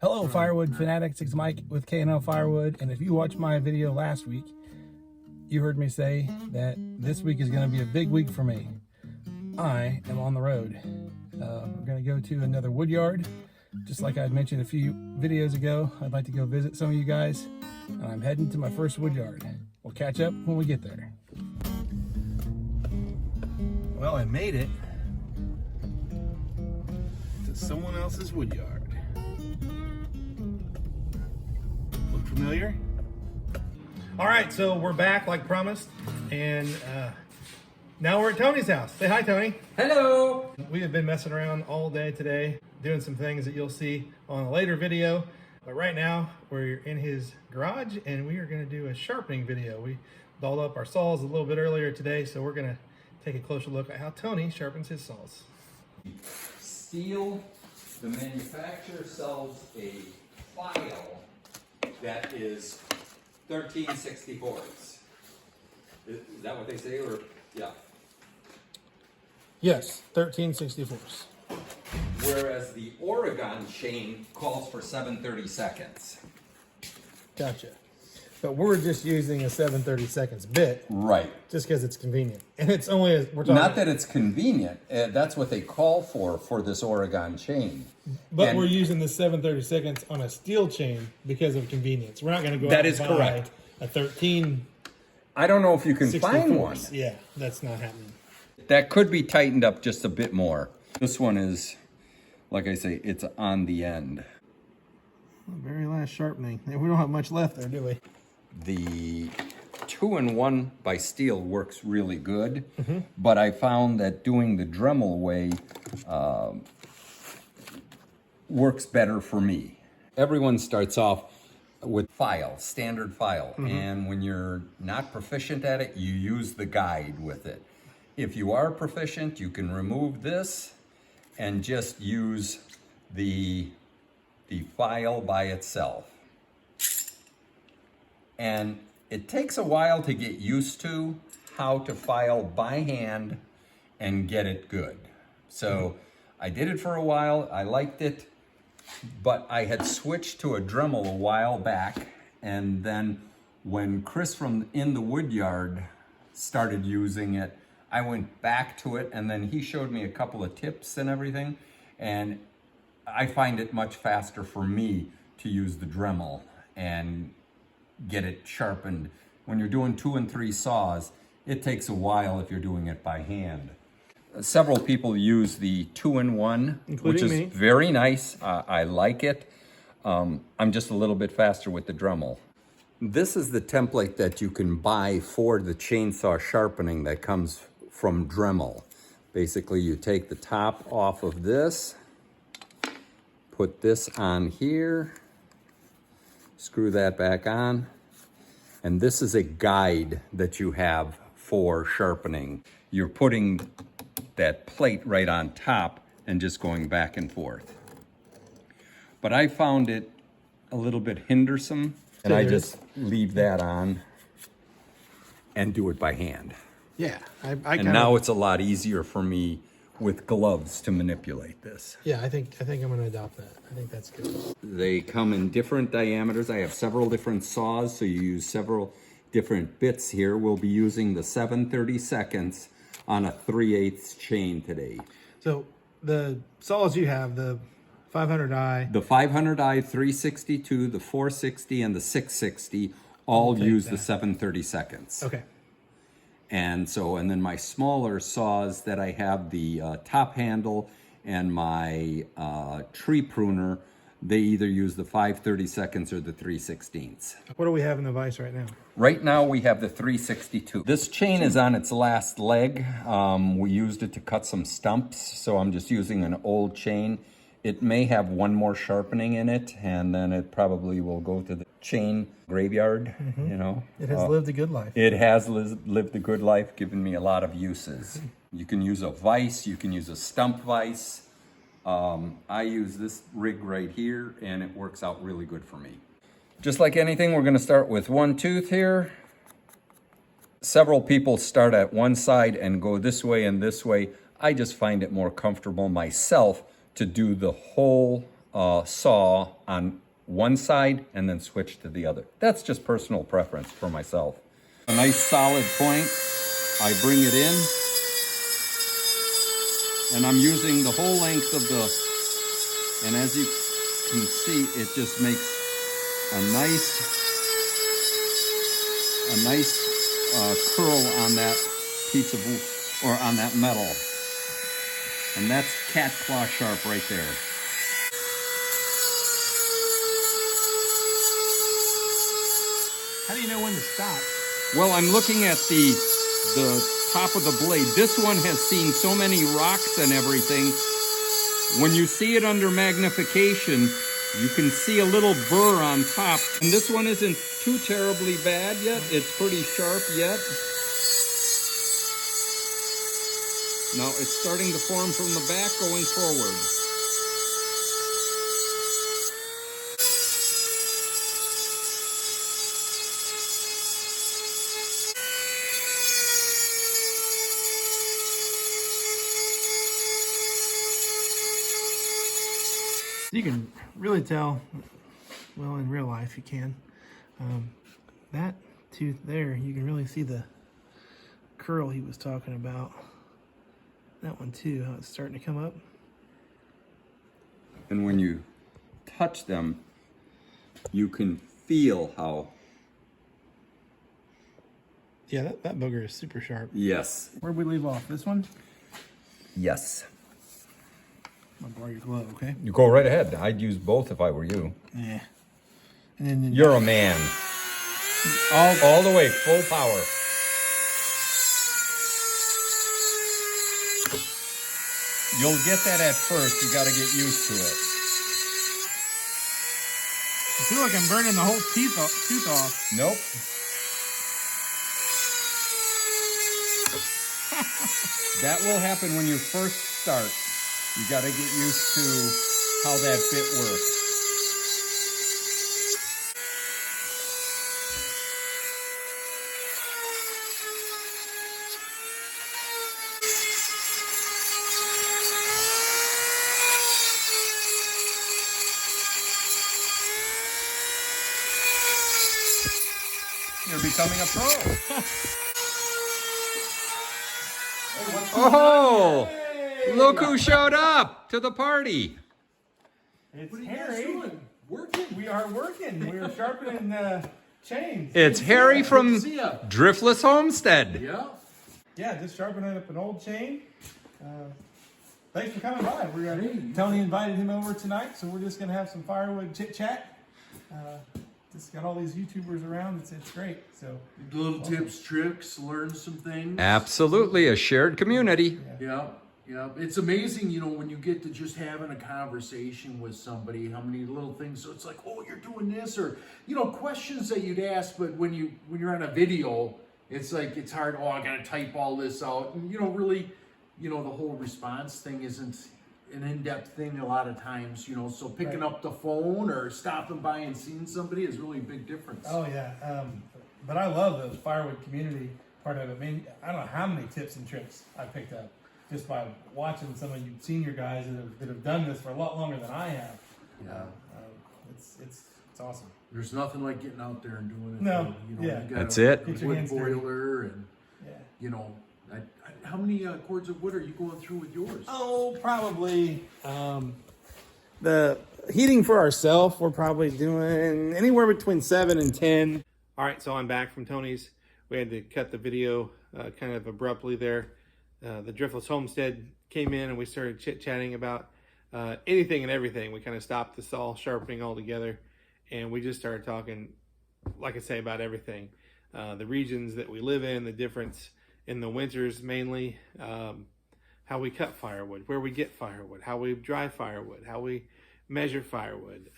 Hello firewood fanatics, it's Mike with K&L Firewood, and if you watched my video last week, you heard me say that this week is going to be a big week for me. I am on the road. We're going to go to another wood yard, just like I had mentioned a few videos ago. I'd like to go visit some of you guys, and I'm heading to my first wood yard. We'll catch up when we get there. Well, I made it to someone else's wood yard. Look familiar? All right, so we're back like promised, and now we're at Tony's house. Say hi, Tony. Hello. We have been messing around all day today, doing some things that you'll see on a later video. But right now, we're in his garage, and we are going to do a sharpening video. We dolled up our saws a little bit earlier today, so we're going to take a closer look at how Tony sharpens his saws. Steel, the manufacturer sells a file that is 13/64. Is that what they say, or yeah? Yes, 13/64. Whereas the Oregon chain calls for 7/32. Gotcha. But we're just using a 7/32 bit, Right. just because it's convenient. And it's only, we're talking... Not that it's convenient. That's what they call for this Oregon chain. But And we're using the 7/32 on a steel chain because of convenience. We're not going to go That out is and buy correct. a 13/64. I don't know if you can find one. Yeah, that's not happening. That could be tightened up just a bit more. This one is, like I say, it's on the end. Very last sharpening. We don't have much left there, do we? The 2-in-1 by Steel works really good, but I found that doing the Dremel way works better for me. Everyone starts off with file, standard file, and when you're not proficient at it, you use the guide with it. If you are proficient, you can remove this and just use the file by itself. And it takes a while to get used to how to file by hand and get it good. So I did it for a while, I liked it, but I had switched to a Dremel a while back, and then when Chris from In the Woodyard started using it, I went back to it, and then he showed me a couple of tips and everything, and I find it much faster for me to use the Dremel and get it sharpened. When you're doing 2 and 3 saws, it takes a while if you're doing it by hand. Several people use the 2-in-1, which is me. very nice. I like it. I'm just a little bit faster with the Dremel. This is the template that you can buy for the chainsaw sharpening that comes from Dremel. Basically, you take the top off of this, put this on here, screw that back on, and this is a guide that you have for sharpening. You're putting that plate right on top and just going back and forth. But I found it a little bit hindersome, and I just leave that on and do it by hand. Yeah, And now it's a lot easier for me with gloves to manipulate this. Yeah, I think I'm going to adopt that. I think that's good. They come in different diameters. I have several different saws, so you use several different bits here. We'll be using the 7/32 on a 3/8 chain today. So the saws you have, the 500i, The 500i, 362, the 460, and the 660 all use the 7/32. okay. And then my smaller saws that I have, the top handle and my tree pruner, they either use the 5/32 or the 3/16. What do we have in the vise right now? Right now we have the 362. This chain is on its last leg. We used it to cut some stumps, so I'm just using an old chain. It may have one more sharpening in it, and then it probably will go to the chain graveyard, you know. It has lived a good life. It has lived a good life, given me a lot of uses. You can use a vise, you can use a stump vise. I use this rig right here, and it works out really good for me. Just like anything, we're gonna start with one tooth here. Several people start at one side and go this way and this way. I just find it more comfortable myself to do the whole saw on one side and then switch to the other. That's just personal preference for myself. A nice solid point, I bring it in, and I'm using the whole length of and as you can see, it just makes a nice curl on that piece of wood, or on that metal. And that's cat claw sharp right there. How do you know when to stop? Well, I'm looking at the top of the blade. This one has seen so many rocks and everything. When you see it under magnification, you can see a little burr on top. And this one isn't too terribly bad yet. It's pretty sharp yet. Now it's starting to form from the back going forward. You can really tell, well, in real life you can. That tooth there, you can really see the curl he was talking about. That one too, how it's starting to come up. And when you touch them, you can feel how... Yeah, that booger is super sharp. Yes. Where'd we leave off? This one? Yes. I'll borrow your glove, okay? You go right ahead. I'd use both if I were you. Yeah. And then You're a man. All the way, full power. You'll get that at first. You got to get used to it. I feel like I'm burning the whole tooth off. Nope. That will happen when you first start. You got to get used to how that bit works. You're becoming a pro. Oh, look who showed up to the party. It's What are you Harry. guys doing? Working? We are working. We are sharpening chains. It's Harry from See ya. Driftless Homestead. Yeah. Yeah, just sharpening up an old chain. Thanks for coming by. Tony invited him over tonight, so we're just gonna have some firewood chit chat. Just got all these YouTubers around. It's great. So Little tips, tricks, learn some things. Absolutely, a shared community. Yeah. Yeah. It's amazing, you know, when you get to just having a conversation with somebody, how many little things. So it's like, oh, you're doing this, or, you know, questions that you'd ask, but when you're on a video, it's like, it's hard. Oh, I got to type all this out. And, you know, really, you know, the whole response thing isn't an in-depth thing a lot of times, you know, so picking up the phone or stopping by and seeing somebody is really a big difference. oh yeah, but I love the firewood community part of it. I mean, I don't know how many tips and tricks I picked up just by watching some of you senior guys that have done this for a lot longer than I have. Yeah. It's awesome. There's nothing like getting out there and doing it. No, you know, yeah. you got That's a it. Get your wood hands dirty. boiler and, Yeah. you know, how many cords of wood are you going through with yours? Oh, probably the heating for ourselves, we're probably doing anywhere between 7 and 10. All right, so I'm back from Tony's. We had to cut the video kind of abruptly there. The Driftless Homestead came in and we started chit-chatting about anything and everything. We kind of stopped the saw sharpening altogether, and we just started talking, like I say, about everything. The regions that we live in, the difference in the winters mainly, how we cut firewood, where we get firewood, how we dry firewood, how we measure firewood,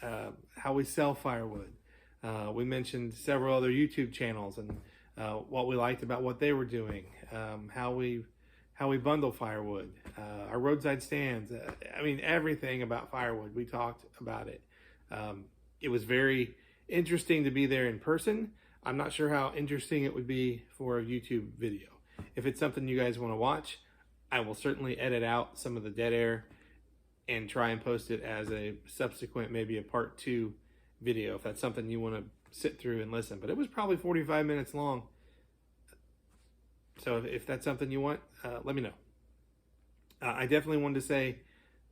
how we sell firewood. We mentioned several other YouTube channels and what we liked about what they were doing, how we bundle firewood, our roadside stands. I mean, everything about firewood, we talked about it. It was very interesting to be there in person. I'm not sure how interesting it would be for a YouTube video. If it's something you guys want to watch, I will certainly edit out some of the dead air and try and post it as a subsequent, maybe a part 2 video, if that's something you want to sit through and listen. But it was probably 45 minutes long. So if that's something you want, let me know. I definitely wanted to say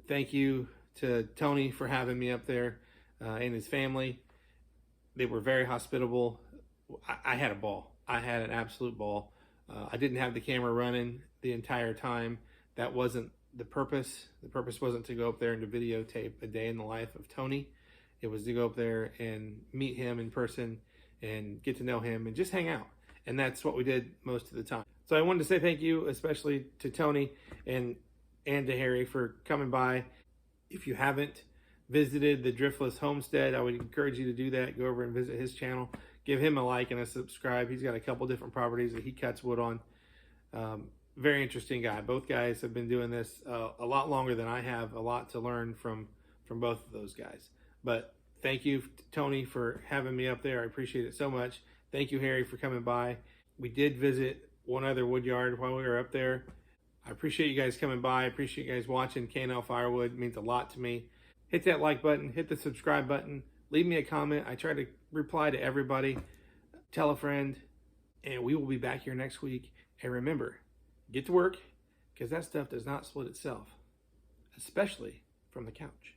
thank you to Tony for having me up there and his family. They were very hospitable. I had a ball. I had an absolute ball. I didn't have the camera running the entire time. That wasn't the purpose. The purpose wasn't to go up there and to videotape a day in the life of Tony. It was to go up there and meet him in person and get to know him and just hang out. And that's what we did most of the time. So I wanted to say thank you, especially to Tony and to Harry for coming by. If you haven't visited the Driftless Homestead, I would encourage you to do that. Go over and visit his channel. Give him a like and a subscribe. He's got a couple different properties that he cuts wood on. Very interesting guy. Both guys have been doing this a lot longer than I have. A lot to learn from both of those guys. But thank you, Tony, for having me up there. I appreciate it so much. Thank you, Harry, for coming by. We did visit one other wood yard while we were up there. I appreciate you guys coming by. I appreciate you guys watching K&L Firewood. It means a lot to me. Hit that like button. Hit the subscribe button. Leave me a comment. I try to reply to everybody. Tell a friend. And we will be back here next week. And remember, get to work, because that stuff does not split itself, especially from the couch.